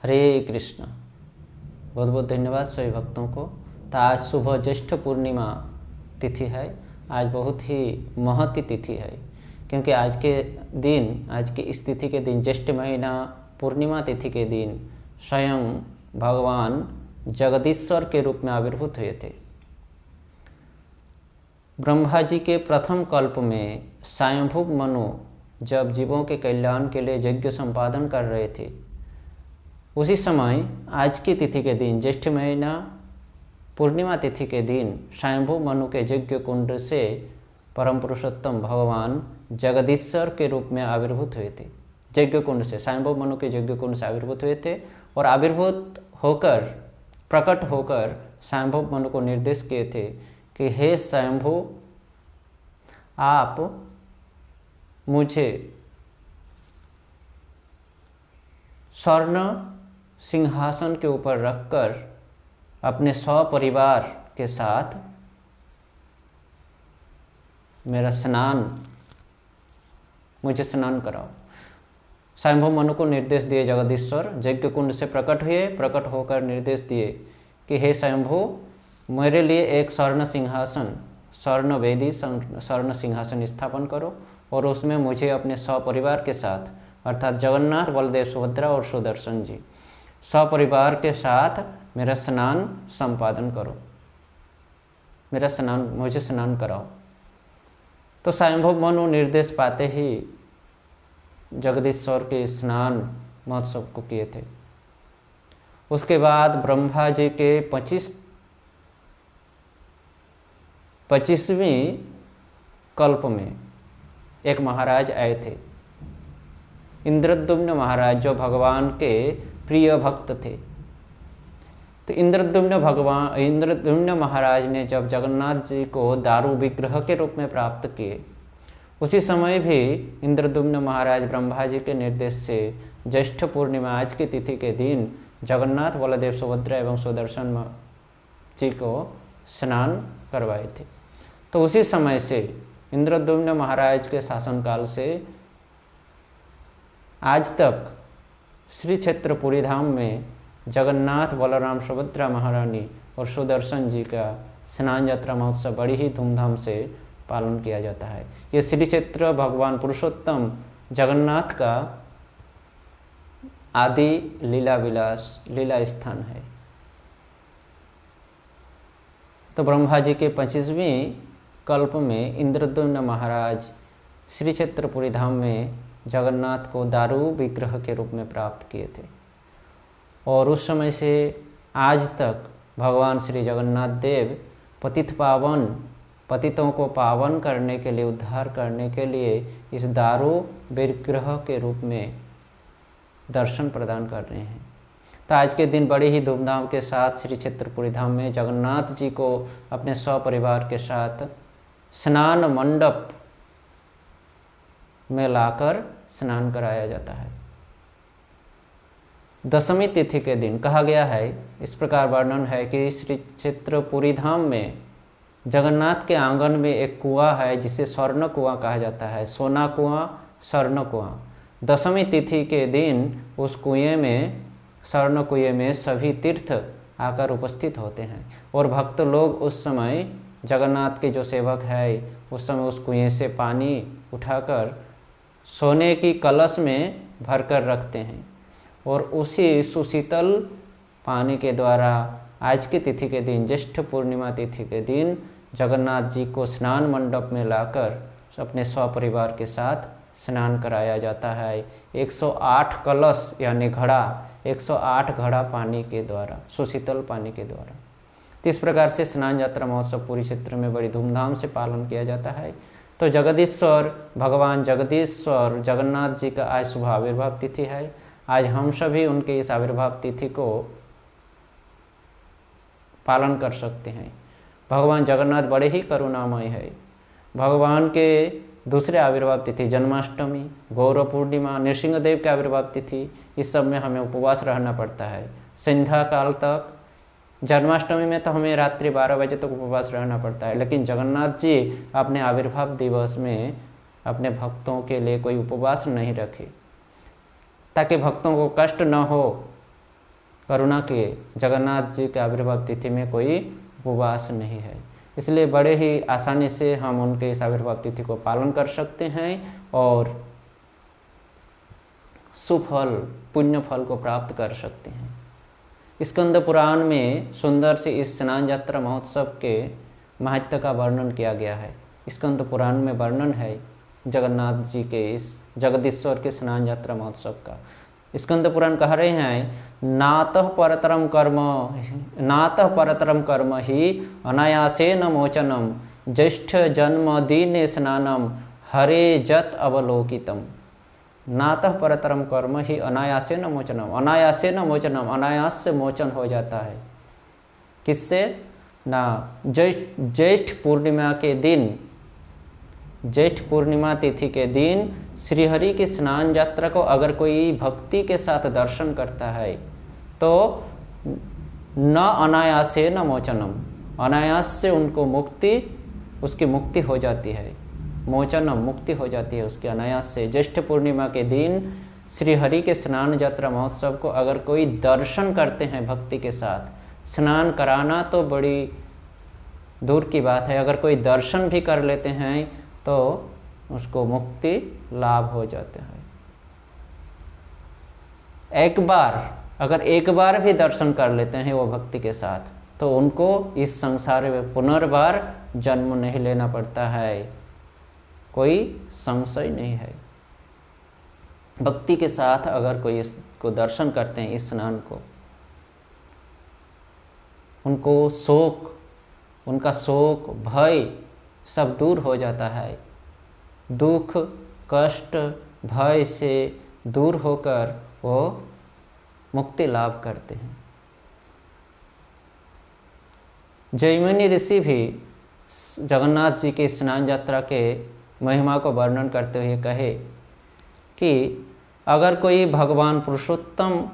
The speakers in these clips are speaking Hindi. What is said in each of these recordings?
हरे कृष्ण। बहुत बहुत धन्यवाद सभी भक्तों को। तो आज सुबह ज्येष्ठ पूर्णिमा तिथि है। आज बहुत ही महती तिथि है, क्योंकि आज के दिन, आज की इस तिथि के दिन, ज्येष्ठ महीना पूर्णिमा तिथि के दिन स्वयं भगवान जगदीश्वर के रूप में आविर्भूत हुए थे। ब्रह्मा जी के प्रथम कल्प में स्वयंभू मनु जब जीवों के कल्याण के लिए यज्ञ संपादन कर रहे थे, उसी समय आज की तिथि के दिन, ज्येष्ठ महीना पूर्णिमा तिथि के दिन, स्वयंभू मनु के यज्ञ कुंड से परम पुरुषोत्तम भगवान जगदीश्वर के रूप में आविर्भूत हुए थे। यज्ञ कुंड से, स्वयंभू मनु के यज्ञ कुंड से आविर्भूत हुए थे और आविर्भूत होकर, प्रकट होकर स्वयंभू मनु को निर्देश किए थे कि हे स्वयंभू, आप मुझे स्वर्ण सिंहासन के ऊपर रखकर अपने सपरिवार के साथ मेरा मुझे स्नान कराओ। स्वयंभू मनु को निर्देश दिए जगदीश्वर, यज्ञ कुंड से प्रकट हुए, प्रकट होकर निर्देश दिए कि हे स्वयंभू, मेरे लिए एक स्वर्ण सिंहासन, स्वर्ण वेदी, स्वर्ण सिंहासन स्थापन करो और उसमें मुझे अपने सपरिवार के साथ, अर्थात जगन्नाथ, बलदेव, सुभद्रा और सुदर्शन जी, सपरिवार के साथ मेरा स्नान संपादन करो, मुझे स्नान कराओ। तो स्वयंभू मनु निर्देश पाते ही जगदीश्वर के स्नान महोत्सव को किए थे। उसके बाद ब्रह्मा जी के 25वें कल्प में एक महाराज आए थे, इंद्रद्युम्न महाराज, जो भगवान के प्रिय भक्त थे। तो इंद्रद्युम्न महाराज ने जब जगन्नाथ जी को दारू विग्रह के रूप में प्राप्त किए, उसी समय भी इंद्रद्युम्न महाराज ब्रह्मा जी के निर्देश से ज्येष्ठ पूर्णिमा आज की तिथि के दिन जगन्नाथ, बलदेव, सुभद्रा एवं सुदर्शन जी को स्नान करवाए थे। तो उसी समय से, इंद्रद्युम्न महाराज के शासनकाल से आज तक श्री क्षेत्र पुरी धाम में जगन्नाथ, बलराम, सुभद्रा महारानी और सुदर्शन जी का स्नान यात्रा महोत्सव बड़ी ही धूमधाम से पालन किया जाता है। ये श्री क्षेत्र भगवान पुरुषोत्तम जगन्नाथ का आदि लीला स्थान है। तो ब्रह्मा जी के 25वें कल्प में इंद्रद्युम्न महाराज श्री क्षेत्र पुरी धाम में जगन्नाथ को दारू विग्रह के रूप में प्राप्त किए थे और उस समय से आज तक भगवान श्री जगन्नाथ देव पतितों को पावन करने के लिए, उद्धार करने के लिए इस दारू विग्रह के रूप में दर्शन प्रदान कर रहे हैं। तो आज के दिन बड़े ही धूमधाम के साथ श्री क्षेत्रपुरी धाम में जगन्नाथ जी को अपने सपरिवार के साथ स्नान मंडप में लाकर स्नान कराया जाता है। दशमी तिथि के दिन कहा गया है, इस प्रकार वर्णन है कि श्री क्षेत्रपुरी धाम में जगन्नाथ के आंगन में एक कुआं है जिसे स्वर्ण कुआं कहा जाता है, सोना कुआं, स्वर्ण कुआं। दशमी तिथि के दिन उस कुएं में, स्वर्ण कुएं में सभी तीर्थ आकर उपस्थित होते हैं और भक्त लोग उस समय, जगन्नाथ के जो सेवक है, उस समय उस कुएं से पानी उठाकर सोने की कलश में भरकर रखते हैं और उसी सुशीतल पानी के द्वारा आज की तिथि के दिन, ज्येष्ठ पूर्णिमा तिथि के दिन, जगन्नाथ जी को स्नान मंडप में लाकर अपने स्वपरिवार के साथ स्नान कराया जाता है। 108 कलश यानी घड़ा, 108 घड़ा पानी के द्वारा, सुशीतल पानी के द्वारा। तो इस प्रकार से स्नान यात्रा महोत्सव पूरी क्षेत्र में बड़ी धूमधाम से पालन किया जाता है। तो जगदीश्वर, भगवान जगदीश्वर जगन्नाथ जी का आज शुभ आविर्भाव तिथि है। आज हम सभी उनके इस आविर्भाव तिथि को पालन कर सकते हैं। भगवान जगन्नाथ बड़े ही करुणामय है। भगवान के दूसरे आविर्भाव तिथि जन्माष्टमी, गौर पूर्णिमा, नृसिंहदेव के आविर्भाव तिथि, इस सब में हमें उपवास रहना पड़ता है संध्या काल तक। जन्माष्टमी में तो हमें रात्रि 12 बजे तक उपवास रहना पड़ता है, लेकिन जगन्नाथ जी अपने आविर्भाव दिवस में अपने भक्तों के लिए कोई उपवास नहीं रखे, ताकि भक्तों को कष्ट न हो करुणा के जगन्नाथ जी के आविर्भाव तिथि में कोई उपवास नहीं है, इसलिए बड़े ही आसानी से हम उनके इस आविर्भाव तिथि को पालन कर सकते हैं और सुफल पुण्य फल को प्राप्त कर सकते हैं। स्कंद पुराण में सुंदर से इस स्नान यात्रा महोत्सव के महत्व का वर्णन किया गया है। स्कंद पुराण में वर्णन है जगन्नाथ जी के इस जगदीश्वर के स्नान यात्रा महोत्सव का। स्कंद पुराण कह रहे हैं, नातः परतरम कर्म ही अनायासेन मोचनम ज्येष्ठ जन्मदिने स्नानम हरे जत अवलोकितम। नातः परतरम कर्म ही अनायासेन मोचनम, अनायासेन मोचनम, अनायास से मोचन हो जाता है। किससे? ना ज्येष्ठ पूर्णिमा के दिन, ज्येष्ठ पूर्णिमा तिथि के दिन श्रीहरि की स्नान यात्रा को अगर कोई भक्ति के साथ दर्शन करता है तो न अनायासेन मोचनम, अनायास से उनको मुक्ति, उसकी मुक्ति हो जाती है। मोचनम, मुक्ति हो जाती है उसके अनायास से। ज्येष्ठ पूर्णिमा के दिन श्री हरि के स्नान यात्रा महोत्सव को अगर कोई दर्शन करते हैं भक्ति के साथ, स्नान कराना तो बड़ी दूर की बात है, अगर कोई दर्शन भी कर लेते हैं तो उसको मुक्ति लाभ हो जाते हैं। अगर एक बार भी दर्शन कर लेते हैं वो भक्ति के साथ तो उनको इस संसार में पुनर्बार जन्म नहीं लेना पड़ता है, कोई संशय नहीं है। भक्ति के साथ अगर कोई इसको दर्शन करते हैं, इस स्नान को, उनका शोक भय सब दूर हो जाता है। दुख कष्ट भय से दूर होकर वो मुक्ति लाभ करते हैं। जैमिनी ऋषि भी जगन्नाथ जी के स्नान यात्रा के महिमा को वर्णन करते हुए कहे कि अगर कोई भगवान पुरुषोत्तम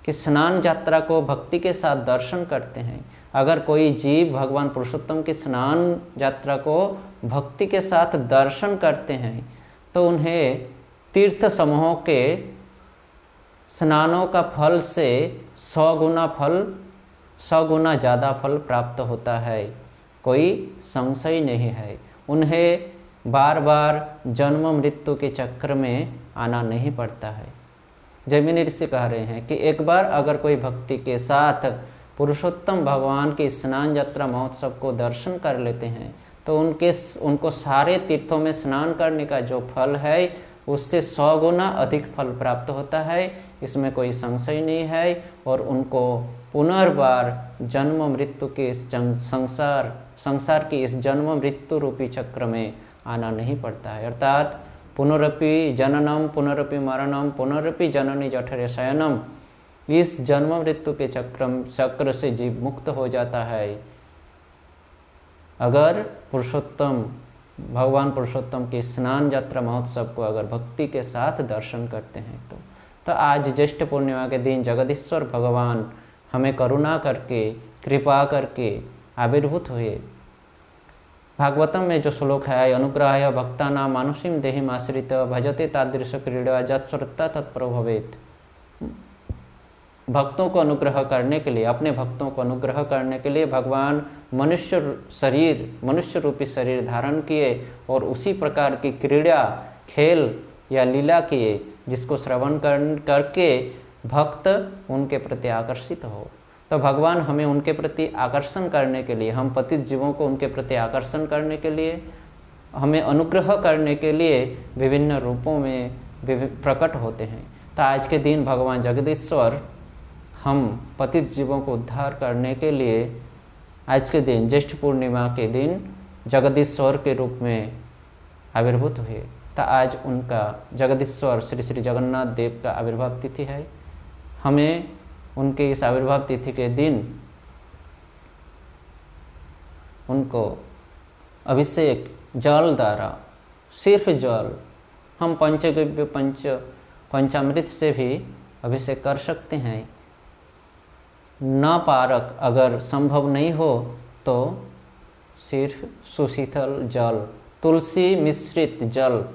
की स्नान यात्रा को भक्ति के साथ दर्शन करते हैं, अगर कोई जीव भगवान पुरुषोत्तम की स्नान यात्रा को भक्ति के साथ दर्शन करते हैं तो उन्हें तीर्थ समूहों के स्नानों का फल से 100 गुना ज़्यादा फल प्राप्त होता है, कोई संशय नहीं है। उन्हें बार बार जन्म मृत्यु के चक्र में आना नहीं पड़ता है। जैमिनी ऋषि कह रहे हैं कि एक बार अगर कोई भक्ति के साथ पुरुषोत्तम भगवान के स्नान यात्रा महोत्सव को दर्शन कर लेते हैं तो उनको सारे तीर्थों में स्नान करने का जो फल है उससे 100 गुना अधिक फल प्राप्त होता है, इसमें कोई संशय नहीं है। और उनको पुनर्बार जन्म मृत्यु के इस संसार की इस जन्म मृत्यु रूपी चक्र में आना नहीं पड़ता है। अर्थात पुनरपि जननम पुनरपि मरणम पुनरपि जननी जठरे शयनम, इस जन्म मृत्यु के चक्र से जीव मुक्त हो जाता है अगर भगवान पुरुषोत्तम के स्नान यात्रा महोत्सव को अगर भक्ति के साथ दर्शन करते हैं तो आज ज्येष्ठ पूर्णिमा के दिन जगदीश्वर भगवान हमें करुणा करके कृपा करके आविर्भूत हुए। भागवतम में जो श्लोक है, अनुग्रहाय भक्तानां मानुषीं देहिम् आश्रित भजते तादृश क्रीड़ा यत्श्रद्धा तत्परो भवेत्। भक्तों को अनुग्रह करने के लिए, अपने भक्तों को अनुग्रह करने के लिए भगवान मनुष्य रूपी शरीर धारण किए और उसी प्रकार की क्रीड़ा खेल या लीला किए जिसको श्रवण करके भक्त उनके प्रति आकर्षित हो। तो भगवान हमें उनके प्रति आकर्षण करने के लिए, हम पतित जीवों को उनके प्रति आकर्षण करने के लिए, हमें अनुग्रह करने के लिए विभिन्न रूपों में प्रकट होते हैं। तो आज के दिन भगवान जगदीश्वर हम पतित जीवों को उद्धार करने के लिए आज के दिन ज्येष्ठ पूर्णिमा के दिन जगदीश्वर के रूप में आविर्भूत हुए। तो आज उनका जगदीश्वर श्री श्री जगन्नाथ देव का आविर्भाव तिथि है। हमें उनके इस आविर्भाव तिथि के दिन उनको अभिषेक जल द्वारा, सिर्फ जल, हम पंचगव्य पंचामृत से भी अभिषेक कर सकते हैं। न पारक अगर संभव नहीं हो तो सिर्फ सुशीतल जल, तुलसी मिश्रित जल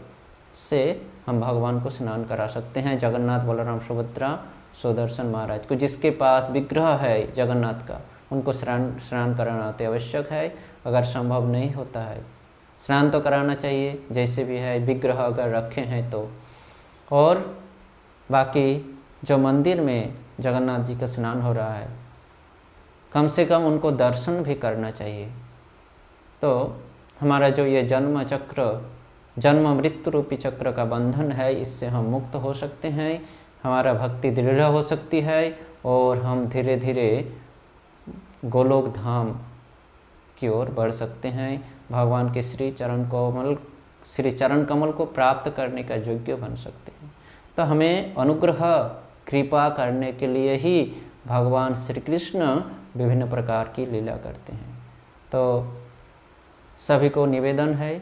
से हम भगवान को स्नान करा सकते हैं। जगन्नाथ बलराम सुभद्रा सुदर्शन महाराज को, जिसके पास विग्रह है जगन्नाथ का, उनको स्नान कराना अति आवश्यक है। अगर संभव नहीं होता है, स्नान तो कराना चाहिए, जैसे भी है विग्रह अगर रखे हैं तो। और बाकी जो मंदिर में जगन्नाथ जी का स्नान हो रहा है, कम से कम उनको दर्शन भी करना चाहिए। तो हमारा जो ये जन्म चक्र, जन्म मृत्यु रूपी चक्र का बंधन है, इससे हम मुक्त हो सकते हैं, हमारा भक्ति दृढ़ हो सकती है और हम धीरे धीरे गोलोक धाम की ओर बढ़ सकते हैं, भगवान के श्री चरण कमल को प्राप्त करने का योग्य बन सकते हैं। तो हमें अनुग्रह कृपा करने के लिए ही भगवान श्री कृष्ण विभिन्न प्रकार की लीला करते हैं। तो सभी को निवेदन है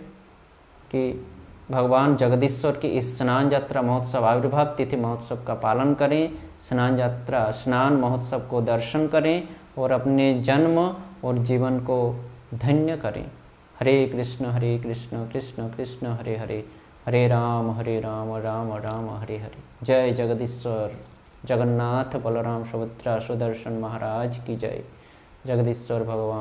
कि भगवान जगदीश्वर की इस स्नान यात्रा महोत्सव, आविर्भाव तिथि महोत्सव का पालन करें, स्नान महोत्सव को दर्शन करें और अपने जन्म और जीवन को धन्य करें। हरे कृष्ण कृष्ण कृष्ण हरे हरे, हरे राम राम राम हरे हरे। जय जगदीश्वर, जगन्नाथ बलराम सुभद्रा सुदर्शन महाराज की जय। जगदीश्वर भगवान।